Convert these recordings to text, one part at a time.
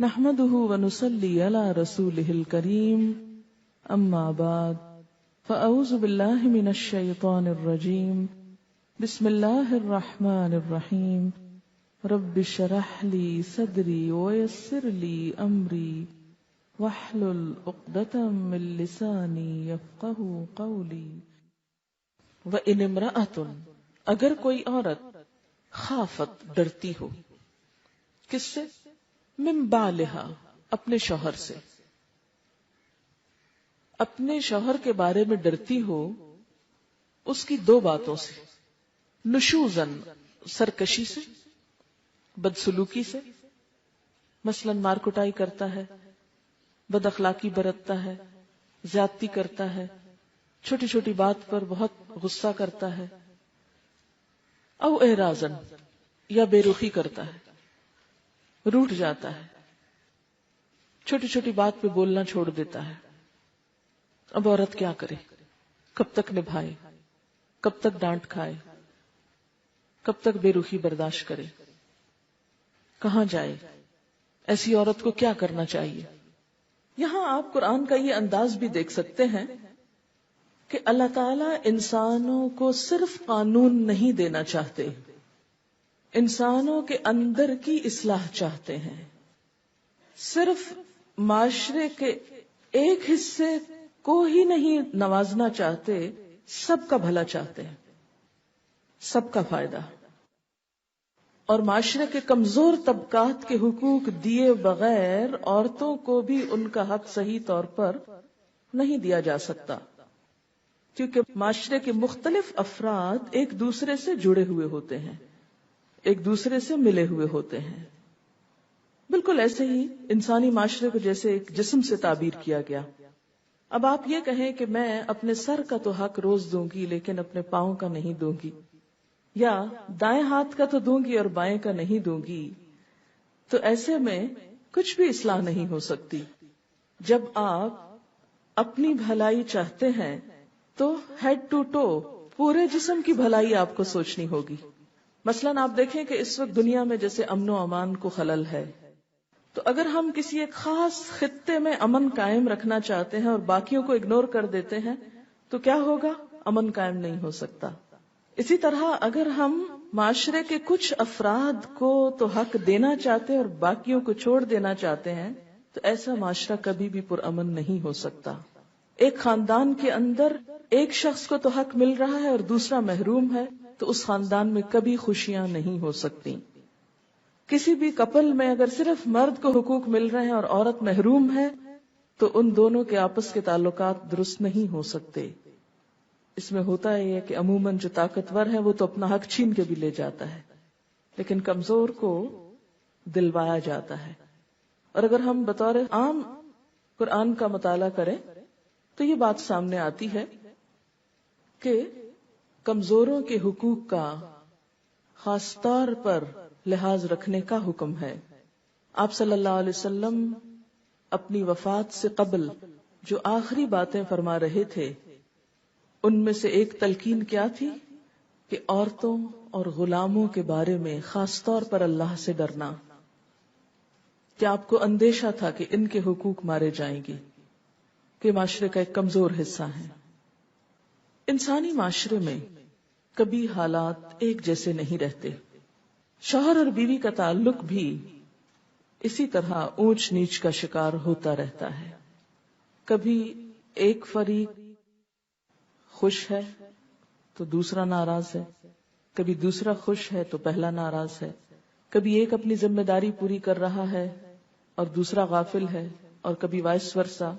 نحمده ونصلي على رسوله الكريم اما بعد فاعوذ بالله من الشيطان الرجيم بسم الله الرحمن الرحيم رب اشرح لي صدري ويسر لي امري واحلل عقدة من لساني يفقهوا قولي وان امرأة اگر کوئی عورت خافت ڈرتی ہو، کس سے؟ من بالہا اپنے شوہر سے، اپنے شوہر کے بارے میں ڈرتی ہو اس کی دو باتوں سے، نشوزن سرکشی سے، بدسلوکی سے، مثلا مار کٹائی کرتا ہے، بد اخلاقی برتتا ہے، زیادتی کرتا ہے، چھوٹی چھوٹی بات پر بہت غصہ کرتا ہے، او اعراضن یا بے رخی کرتا ہے، روٹھ جاتا ہے، چھوٹی چھوٹی بات پہ بولنا چھوڑ دیتا ہے۔ اب عورت کیا کرے؟ کب تک نبھائے؟ کب تک ڈانٹ کھائے؟ کب تک بے رخی برداشت کرے؟ کہاں جائے؟ ایسی عورت کو کیا کرنا چاہیے؟ یہاں آپ قرآن کا یہ انداز بھی دیکھ سکتے ہیں کہ اللہ تعالیٰ انسانوں کو صرف قانون نہیں دینا چاہتے، انسانوں کے اندر کی اصلاح چاہتے ہیں۔ صرف معاشرے کے ایک حصے کو ہی نہیں نوازنا چاہتے، سب کا بھلا چاہتے ہیں، سب کا فائدہ۔ اور معاشرے کے کمزور طبقات کے حقوق دیے بغیر عورتوں کو بھی ان کا حق صحیح طور پر نہیں دیا جا سکتا، کیونکہ معاشرے کے مختلف افراد ایک دوسرے سے جڑے ہوئے ہوتے ہیں، ایک دوسرے سے ملے ہوئے ہوتے ہیں۔ بالکل ایسے ہی انسانی معاشرے کو جیسے ایک جسم سے تعبیر کیا گیا۔ اب آپ یہ کہیں کہ میں اپنے سر کا تو حق روز دوں گی لیکن اپنے پاؤں کا نہیں دوں گی، یا دائیں ہاتھ کا تو دوں گی اور بائیں کا نہیں دوں گی، تو ایسے میں کچھ بھی اصلاح نہیں ہو سکتی۔ جب آپ اپنی بھلائی چاہتے ہیں تو ہیڈ ٹو ٹو پورے جسم کی بھلائی آپ کو سوچنی ہوگی۔ مثلاً آپ دیکھیں کہ اس وقت دنیا میں جیسے امن و امان کو خلل ہے، تو اگر ہم کسی ایک خاص خطے میں امن قائم رکھنا چاہتے ہیں اور باقیوں کو اگنور کر دیتے ہیں تو کیا ہوگا؟ امن قائم نہیں ہو سکتا۔ اسی طرح اگر ہم معاشرے کے کچھ افراد کو تو حق دینا چاہتے ہیں اور باقیوں کو چھوڑ دینا چاہتے ہیں تو ایسا معاشرہ کبھی بھی پرامن نہیں ہو سکتا۔ ایک خاندان کے اندر ایک شخص کو تو حق مل رہا ہے اور دوسرا محروم ہے تو اس خاندان میں کبھی خوشیاں نہیں ہو سکتی۔ کسی بھی کپل میں اگر صرف مرد کو حقوق مل رہے ہیں اور عورت محروم ہے تو ان دونوں کے آپس کے تعلقات درست نہیں ہو سکتے۔ اس میں ہوتا ہے کہ عموماً جو طاقتور ہے وہ تو اپنا حق چھین کے بھی لے جاتا ہے، لیکن کمزور کو دلوایا جاتا ہے۔ اور اگر ہم بطور عام قرآن کا مطالعہ کریں تو یہ بات سامنے آتی ہے کہ کمزوروں کے حقوق کا خاص طور پر لحاظ رکھنے کا حکم ہے۔ آپ صلی اللہ علیہ وسلم اپنی وفات سے قبل جو آخری باتیں فرما رہے تھے ان میں سے ایک تلقین کیا تھی کہ عورتوں اور غلاموں کے بارے میں خاص طور پر اللہ سے ڈرنا۔ کیا آپ کو اندیشہ تھا کہ ان کے حقوق مارے جائیں گے، کہ معاشرے کا ایک کمزور حصہ ہے؟ انسانی معاشرے میں کبھی حالات ایک جیسے نہیں رہتے۔ شوہر اور بیوی کا تعلق بھی اسی طرح اونچ نیچ کا شکار ہوتا رہتا ہے۔ کبھی ایک فریق خوش ہے تو دوسرا ناراض ہے، کبھی دوسرا خوش ہے تو پہلا ناراض ہے، کبھی ایک اپنی ذمہ داری پوری کر رہا ہے اور دوسرا غافل ہے، اور کبھی وائس ورثہ۔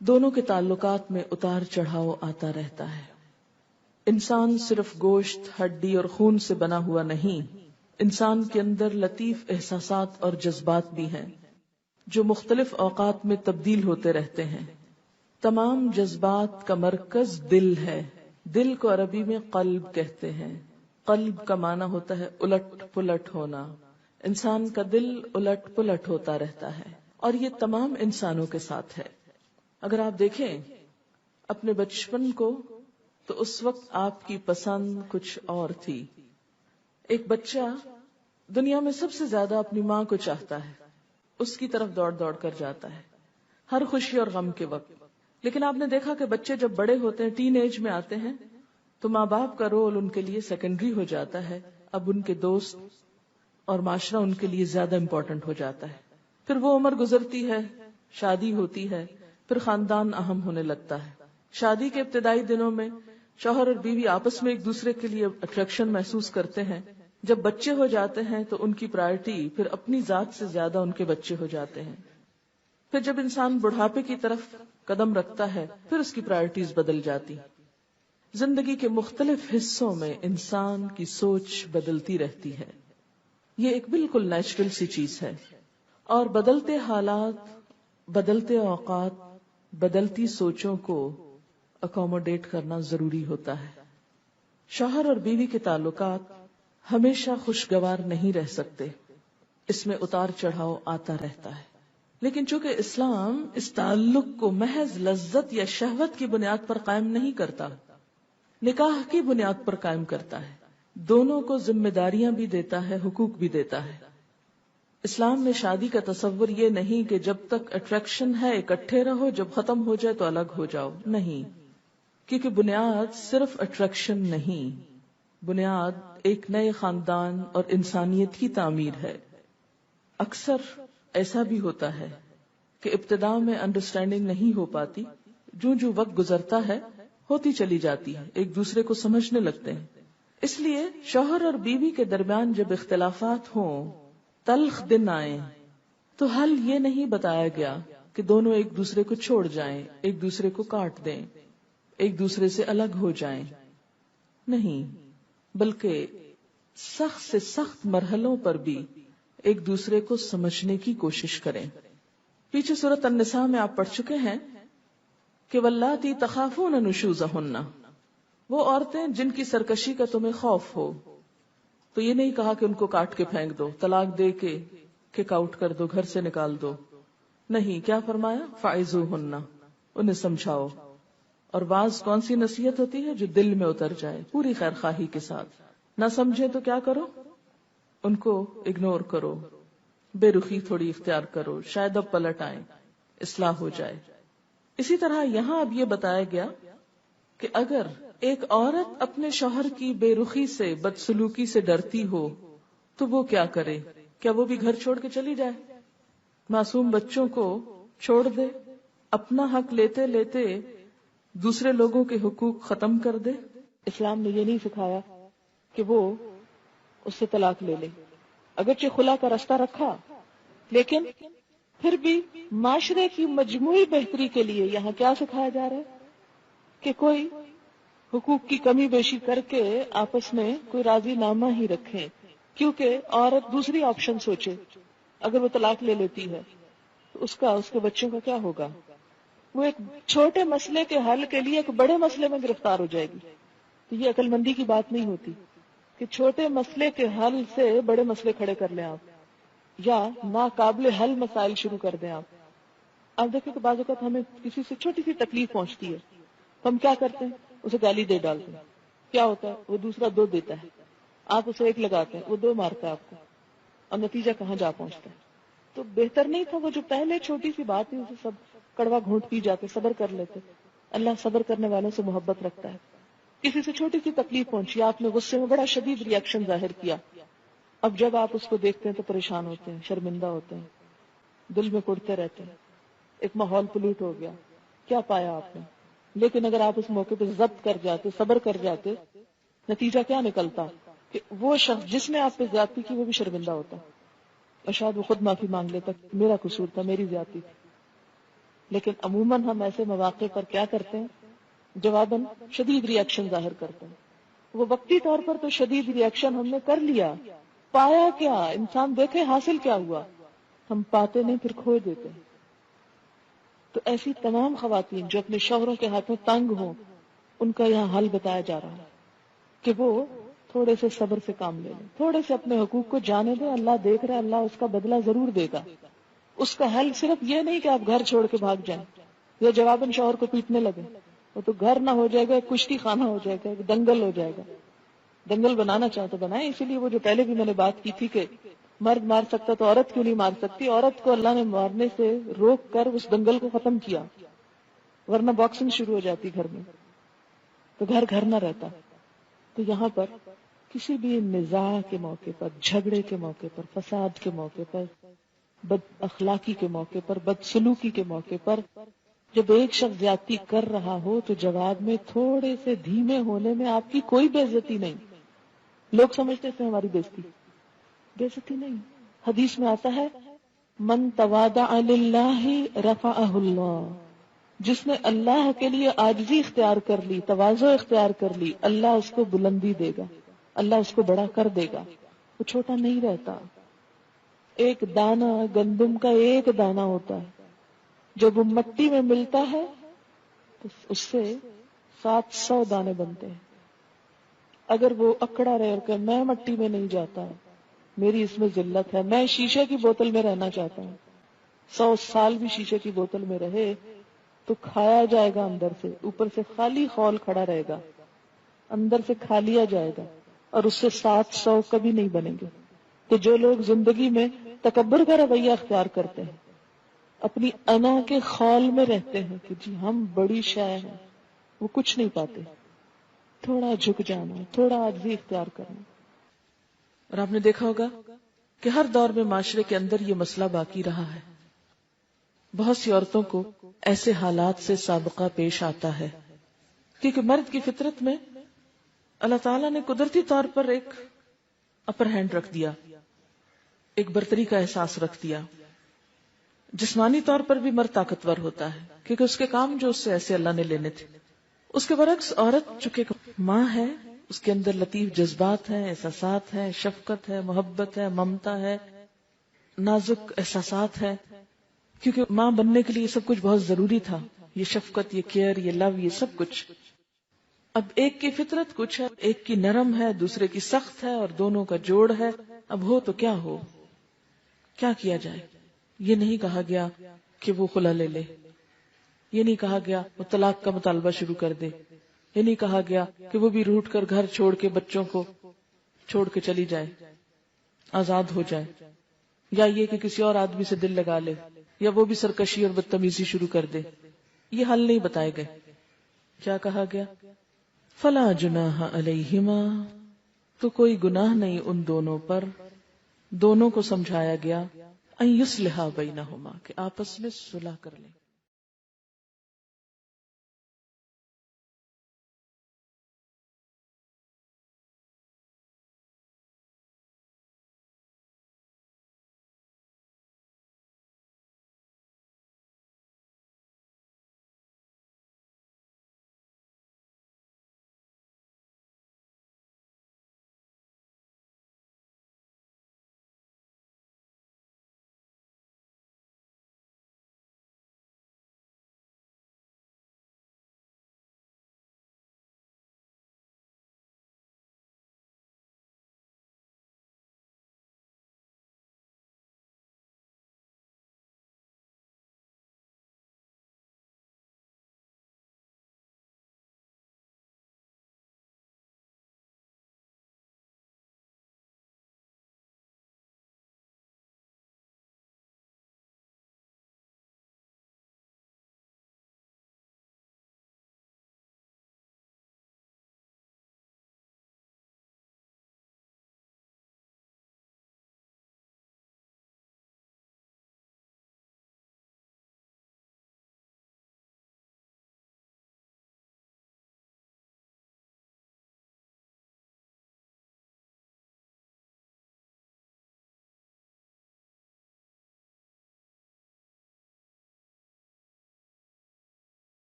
دونوں کے تعلقات میں اتار چڑھاؤ آتا رہتا ہے۔ انسان صرف گوشت، ہڈی اور خون سے بنا ہوا نہیں، انسان کے اندر لطیف احساسات اور جذبات بھی ہیں جو مختلف اوقات میں تبدیل ہوتے رہتے ہیں۔ تمام جذبات کا مرکز دل ہے۔ دل کو عربی میں قلب کہتے ہیں۔ قلب کا معنی ہوتا ہے الٹ پلٹ ہونا۔ انسان کا دل الٹ پلٹ ہوتا رہتا ہے اور یہ تمام انسانوں کے ساتھ ہے۔ اگر آپ دیکھیں اپنے بچپن کو تو اس وقت آپ کی پسند کچھ اور تھی۔ ایک بچہ دنیا میں سب سے زیادہ اپنی ماں کو چاہتا ہے، اس کی طرف دوڑ دوڑ کر جاتا ہے ہر خوشی اور غم کے وقت. لیکن آپ نے دیکھا کہ بچے جب بڑے ہوتے ہیں، ٹین ایج میں آتے ہیں، تو ماں باپ کا رول ان کے لیے سیکنڈری ہو جاتا ہے. اب ان کے دوست اور معاشرہ ان کے لیے زیادہ امپورٹنٹ ہو جاتا ہے. پھر وہ عمر گزرتی ہے، شادی ہوتی ہے، پھر خاندان اہم ہونے لگتا ہے. شادی کے ابتدائی دنوں میں شوہر اور بیوی آپس میں ایک دوسرے کے لیے اٹریکشن محسوس کرتے ہیں. جب بچے ہو جاتے ہیں تو ان کی پرائرٹی پھر اپنی ذات سے زیادہ ان کے بچے ہو جاتے ہیں. پھر جب انسان بڑھاپے کی طرف قدم رکھتا ہے پھر اس کی پرائرٹیز بدل جاتی. زندگی کے مختلف حصوں میں انسان کی سوچ بدلتی رہتی ہے. یہ ایک بالکل نیچرل سی چیز ہے، اور بدلتے حالات، بدلتے اوقات، بدلتی سوچوں کو اکوموڈیٹ کرنا ضروری ہوتا ہے. شوہر اور بیوی کے تعلقات ہمیشہ خوشگوار نہیں رہ سکتے، اس میں اتار چڑھاؤ آتا رہتا ہے. لیکن چونکہ اسلام اس تعلق کو محض لذت یا شہوت کی بنیاد پر قائم نہیں کرتا، نکاح کی بنیاد پر قائم کرتا ہے. دونوں کو ذمہ داریاں بھی دیتا ہے، حقوق بھی دیتا ہے. اسلام میں شادی کا تصور یہ نہیں کہ جب تک اٹریکشن ہے اکٹھے رہو، جب ختم ہو جائے تو الگ ہو جاؤ. نہیں، کیونکہ بنیاد صرف اٹریکشن نہیں، بنیاد ایک نئے خاندان اور انسانیت کی تعمیر ہے. اکثر ایسا بھی ہوتا ہے کہ ابتدا میں انڈرسٹینڈنگ نہیں ہو پاتی، جو وقت گزرتا ہے ہوتی چلی جاتی ہے، ایک دوسرے کو سمجھنے لگتے ہیں. اس لیے شوہر اور بیوی کے درمیان جب اختلافات ہوں، تلخ دن آئیں، تو حل یہ نہیں بتایا گیا کہ دونوں ایک دوسرے کو چھوڑ جائیں، ایک دوسرے کو کاٹ دیں، ایک دوسرے سے الگ ہو جائیں. نہیں، بلکہ سخت سے سخت مرحلوں پر بھی ایک دوسرے کو سمجھنے کی کوشش کریں. پیچھے سورۃ النساء میں آپ پڑھ چکے ہیں کہ واللاتی تخافون نشوزہن، وہ عورتیں جن کی سرکشی کا تمہیں خوف ہو. تو یہ نہیں کہا کہ ان کو کاٹ کے پھینک دو، طلاق دے کے کک آؤٹ کر دو، گھر سے نکال دو. نہیں، کیا فرمایا؟ فعظوہن، انہیں سمجھاؤ. اور بعض کون سی نصیحت ہوتی ہے؟ جو دل میں اتر جائے پوری خیر خواہی کے ساتھ. نہ سمجھے تو کیا کرو؟ ان کو اگنور کرو، بے رخی تھوڑی اختیار کرو، شاید اب پلٹ آئیں، اصلاح ہو جائے. اسی طرح یہاں اب یہ بتایا گیا کہ اگر ایک عورت اپنے شوہر کی بے رخی سے، بدسلوکی سے ڈرتی ہو تو وہ کیا کرے؟ کیا وہ بھی گھر چھوڑ کے چلی جائے، معصوم بچوں کو چھوڑ دے، اپنا حق لیتے لیتے دوسرے لوگوں کے حقوق ختم کر دے؟ اسلام نے یہ نہیں سکھایا کہ وہ اس سے طلاق لے لے. اگرچہ خلا کا راستہ رکھا، لیکن پھر بھی معاشرے کی مجموعی بہتری کے لیے یہاں کیا سکھایا جا رہا ہے کہ کوئی حقوق کی کمی بیشی کر کے آپس میں کوئی راضی نامہ ہی رکھیں. کیونکہ عورت دوسری آپشن سوچے، اگر وہ طلاق لے لیتی ہے تو اس کے بچوں کا کیا ہوگا؟ وہ ایک چھوٹے مسئلے کے حل کے لیے ایک بڑے مسئلے میں گرفتار ہو جائے گی. تو یہ عقل مندی کی بات نہیں ہوتی کہ چھوٹے مسئلے کے حل سے بڑے مسئلے کھڑے کر لیں آپ، یا ناقابل حل مسائل شروع کر دیں آپ. آپ دیکھیں کہ بعض اوقات ہمیں کسی سے چھوٹی سی تکلیف پہنچتی ہے، ہم کیا کرتے ہیں؟ اسے گالی دے ڈالتے ہیں. کیا ہوتا ہے؟ وہ دوسرا 2 دیتا ہے، آپ اسے 1 لگاتے ہیں، وہ 2 مارتا ہے آپ کو، اور نتیجہ کہاں جا پہنچتا ہے. تو بہتر نہیں تھا وہ جو پہلے چھوٹی سی بات تھی اسے سب کڑوا گھونٹ پی جاتے، صبر کر لیتے. اللہ صبر کرنے والوں سے محبت رکھتا ہے. کسی سے چھوٹی سی تکلیف پہنچی، آپ نے غصے میں بڑا شدید ری ایکشن ظاہر کیا، اب جب آپ اس کو دیکھتے ہیں تو پریشان ہوتے ہیں، شرمندہ ہوتے ہیں، دل میں کڑتے رہتے ہیں، ایک ماحول پلوٹ ہو گیا. کیا پایا آپ نے؟ لیکن اگر آپ اس موقع پہ ضبط کر جاتے، صبر کر جاتے، نتیجہ کیا نکلتا کہ وہ شخص جس نے آپ پہ زیادتی کی وہ بھی شرمندہ ہوتا، اور شاید وہ خود معافی مانگ لیتا، میرا قصور تھا، میری زیادتی تھی. لیکن عموماً ہم ایسے مواقع پر کیا کرتے ہیں؟ جواباً شدید ری ایکشن ظاہر کرتے ہیں. وہ وقتی طور پر تو شدید ری ایکشن ہم نے کر لیا، پایا کیا؟ انسان دیکھے حاصل کیا ہوا؟ ہم پاتے نہیں، پھر کھو دیتے ہیں. تو ایسی تمام خواتین جو اپنے شوہروں کے ہاتھوں تنگ ہوں، ان کا یہاں حل بتایا جا رہا ہے کہ وہ تھوڑے سے صبر سے کام لے لیں، تھوڑے سے اپنے حقوق کو جانے دیں. اللہ دیکھ رہا ہے، اللہ اس کا بدلہ ضرور دے گا. اس کا حل صرف یہ نہیں کہ آپ گھر چھوڑ کے بھاگ جائیں یا جواباً شوہر کو پیٹنے لگے. وہ تو گھر نہ ہو جائے گا، ایک کشتی خانہ ہو جائے گا، ایک دنگل ہو جائے گا. دنگل بنانا چاہے تو بنائیں. اسی لیے وہ جو پہلے بھی میں نے بات کی تھی کہ مرد مار سکتا تو عورت کیوں نہیں مار سکتی؟ عورت کو اللہ نے مارنے سے روک کر اس دنگل کو ختم کیا، ورنہ باکسنگ شروع ہو جاتی گھر میں تو گھر گھر نہ رہتا۔ تو یہاں پر کسی بھی نزاع کے موقع پر، جھگڑے کے موقع پر، فساد کے موقع پر، بد اخلاقی کے موقع پر، بد سلوکی کے موقع پر جب ایک شخص زیادتی کر رہا ہو تو جواب میں تھوڑے سے دھیمے ہونے میں آپ کی کوئی بے عزتی نہیں۔ لوگ سمجھتے تھے ہماری بے عزتی نہیں۔ حدیث میں آتا ہے من تواضع للہ رفعہ اللہ، جس نے اللہ کے لیے عاجزی اختیار کر لی، تواضع اختیار کر لی، اللہ اس کو بلندی دے گا، اللہ اس کو بڑا کر دے گا، وہ چھوٹا نہیں رہتا۔ ایک دانہ گندم کا ایک دانہ ہوتا ہے، جب وہ مٹی میں ملتا ہے تو اس سے 700 دانے بنتے ہیں۔ اگر وہ اکڑا رہ کر میں مٹی میں نہیں جاتا، میری اس میں ذلت ہے، میں شیشے کی بوتل میں رہنا چاہتا ہوں، 100 سال بھی شیشے کی بوتل میں رہے تو کھایا جائے گا اندر سے، اوپر سے خالی خول کھڑا رہے گا، اندر سے کھا لیا جائے گا اور اس سے 700 کبھی نہیں بنیں گے۔ تو جو لوگ زندگی میں تکبر کا رویہ اختیار کرتے ہیں، اپنی انا کے خول میں رہتے ہیں کہ جی ہم بڑی شے ہیں، وہ کچھ نہیں پاتے۔ تھوڑا جھک جانا، تھوڑا عاجزی اختیار کرنا۔ اور آپ نے دیکھا ہوگا کہ ہر دور میں معاشرے کے اندر یہ مسئلہ باقی رہا ہے، بہت سی عورتوں کو ایسے حالات سے سابقہ پیش آتا ہے کیونکہ مرد کی فطرت میں اللہ تعالیٰ نے قدرتی طور پر ایک اپر ہینڈ رکھ دیا، ایک برتری کا احساس رکھ دیا۔ جسمانی طور پر بھی مرد طاقتور ہوتا ہے کیونکہ اس کے کام جو اس سے ایسے اللہ نے لینے تھے۔ اس کے برعکس عورت چونکہ ماں ہے، اس کے اندر لطیف جذبات ہیں، احساسات ہیں، شفقت ہے، محبت ہے، ممتا ہے، نازک احساسات ہے، کیونکہ ماں بننے کے لیے یہ سب کچھ بہت ضروری تھا، یہ شفقت، یہ کیئر، یہ لو، یہ سب کچھ۔ اب ایک کی فطرت کچھ ہے، ایک کی نرم ہے، دوسرے کی سخت ہے، اور دونوں کا جوڑ ہے۔ اب ہو تو کیا ہو، کیا کیا جائے؟ یہ نہیں کہا گیا کہ وہ خلا لے لے، یہ نہیں کہا گیا وہ طلاق کا مطالبہ شروع کر دے، یہ نہیں کہا گیا کہ وہ بھی روٹ کر گھر چھوڑ کے بچوں کو چھوڑ کے چلی جائے، آزاد ہو جائے، یا یہ کہ کسی اور آدمی سے دل لگا لے، یا وہ بھی سرکشی اور بدتمیزی شروع کر دے۔ یہ حل نہیں بتائے گئے۔ کیا کہا گیا؟ فلا جناح علیہما، تو کوئی گناہ نہیں ان دونوں پر، دونوں کو سمجھایا گیا ان یصلحا بینہما، کہ آپس میں صلح کر لیں۔